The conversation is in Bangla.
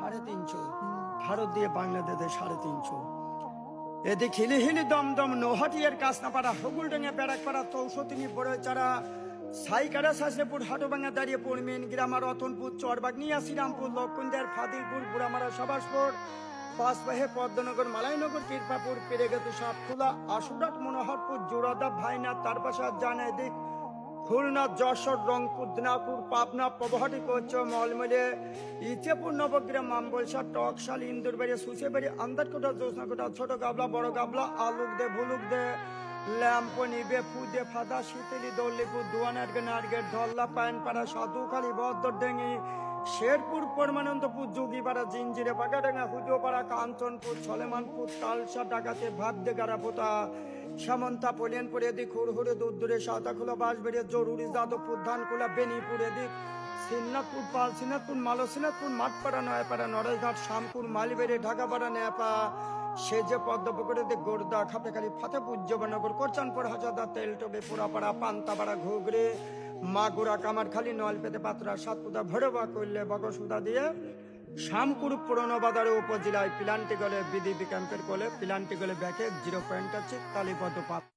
350, ভারত দিয়ে বাংলাদেশে 350। এদিক হিলি হিলি দমদম নৌহাটিয়ার কাসনাপাড়া হগুলডাঙ্গা ব্যারাকপাড়া তৌসতিনি বড়চারা সাইকাড়া শাসলেপুর হাটুভাঙ্গা দাঁড়িয়ে পড়মেন গ্রামা রতনপুর চরবাগনিয়া শ্রীরামপুর লক্ষণদের ফাদিলপুর বুড়ামারা সবাসপুর পাঁচবাহে পদ্মনগর মালাইনগর কৃপাপুর পেরেগেতু সাতখোলা আশুরাট মনোহরপুর জোড়াদা ভাইনা তার পাশে জানা এদিক খুলনা যশোর রংপুর দিনাজপুর পাবনা পবহাটি কোচ মলমলে ইচেপুর নবগ্রাম মামবলসা টকশাল ইন্দুরবাড়ি সুসেবাড়ি আন্দারকোটা জোসনাকোটা ছোট গাবলা বড় গাবলা আলুক দে ভুলুক দে ল্যাম্প নিবে ফুদে ফাদা শীতলি দল্লিপুর দুয়ানারগে নারগেট ধল্লা পায়নপাড়া সাধুখালী বদ্রডেঙ্গি শেরপুর পরমানন্দপুর যোগীপাড়া জিঞ্জিরে বাগাডাঙ্গা হুদিওপাড়া কাঞ্চনপুর সলেমানপুর তালসা ডাকাতে ভাবদে গারাপোতা সামন্তা পলিয়ানপুর এদিক হুড়হুড়ে দূরে সাঁতাখোলা বাঁশবেড়িয়া জরুরি যাদবপুর ধানকুলা বেনিপুর এদিক সিন্নাথপুর পালসিনাথপুর মালসিনাথপুর মাঠপাড়া নয়াপাড়া নড়াইঘাট শামপুর মালিবেড়ে ঢাকাপাড়া নেপা সেজে পদ্মপুকুর এদিক গোর্দা খাপেখালি ফাতেপুর জবানগর কোরচানপুর হাজাদা তেলটবে পোড়াপাড়া পান্তাপাড়া ঘুগরে মাগুরা কামারখালী নলপেতে পাত্রা সাতপুদা ভৈরবা করলে বগসুদা দিয়ে শামকুরু পুরনো বাজারে উপজেলায় পিলান্টি গলে বিডিপি ক্যাম্পের কোলে পিলান্টি গলে ব্যাকে 0 পয়েন্ট আছে তালিবদ্ধ